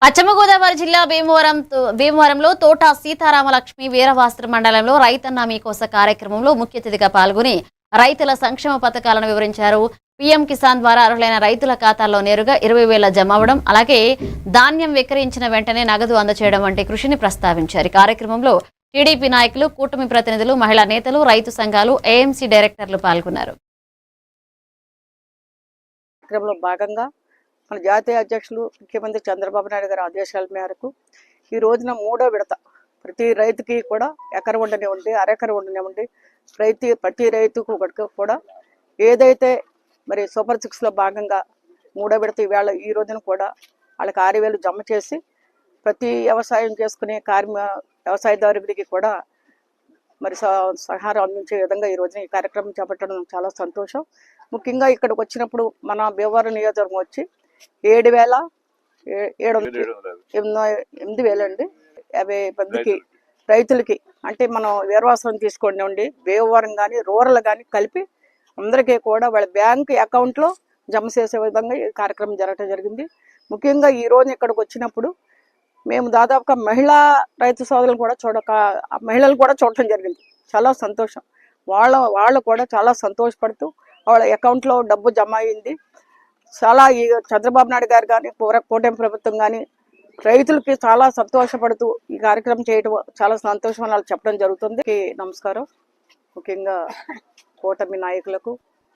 పశ్చిమ గోదావరి జిల్లా భీమవరంలో తోట సీతారామలక్ష్మి వీరవాస్త్ర మండలంలో రైతన్న మీకోస కార్యక్రమంలో ముఖ్య అతిథిగా పాల్గొని రైతుల సంక్షేమ పథకాలను వివరించారు. పీఎం కిసాన్ ద్వారా అర్హులైన రైతుల ఖాతాల్లో నేరుగా 20,000 జమ అవ్వడం, అలాగే ధాన్యం విక్రయించిన వెంటనే నగదు అందజేయడం వంటి కృషిని ప్రస్తావించారు. కార్యక్రమంలో టీడీపీ నాయకులు, కూటమి ప్రతినిధులు, మహిళా నేతలు, రైతు సంఘాలు, ఏఎంసీ డైరెక్టర్లు పాల్గొన్నారు. భాగంగా మన జాతీయ అధ్యక్షులు ముఖ్యమంత్రి చంద్రబాబు నాయుడు గారి ఆదేశాల మేరకు ఈ రోజున 3వ విడత ప్రతి రైతుకి కూడా ఎకరం ఉండనివ్వండి, అరెకరం ఉండనివ్వండి, ప్రతి రైతుకు కూడా ఏదైతే మరి సూపర్ 6లో భాగంగా 3వ విడత ఈ రోజున కూడా వాళ్ళకి 6,000 జమ చేసి ప్రతి వ్యవసాయం చేసుకునే వ్యవసాయదారుడికి కూడా మరి సహారం అందించే విధంగా ఈ రోజున ఈ కార్యక్రమం చేపట్టడం చాలా సంతోషం. ముఖ్యంగా ఇక్కడికి వచ్చినప్పుడు మన భీమవరం నియోజకవర్గం వచ్చి 8,000 అండి 50 మందికి రైతులకి, అంటే మనం వీరవాసరం తీసుకోండి, భీమవరం కానీ రూరల్ కానీ కలిపి అందరికీ కూడా వాళ్ళ బ్యాంక్ అకౌంట్లో జమ చేసే విధంగా ఈ కార్యక్రమం జరగడం జరిగింది. ముఖ్యంగా ఈ రోజు ఇక్కడికి వచ్చినప్పుడు మేము దాదాపుగా మహిళా రైతు సోదరులు కూడా మహిళలు కూడా చూడటం జరిగింది. చాలా సంతోషం. వాళ్ళు కూడా చాలా సంతోషపడుతూ వాళ్ళ అకౌంట్లో డబ్బు జమ అయింది. చాలా ఈ చంద్రబాబు నాయుడు గారు కానీ కూటమి ప్రభుత్వం కానీ రైతులకి చాలా సంతోషపడుతూ ఈ కార్యక్రమం చేయడం చాలా సంతోషం అని వాళ్ళు చెప్పడం జరుగుతుంది. నమస్కారం. ముఖ్యంగా కూటమి నాయకులకు,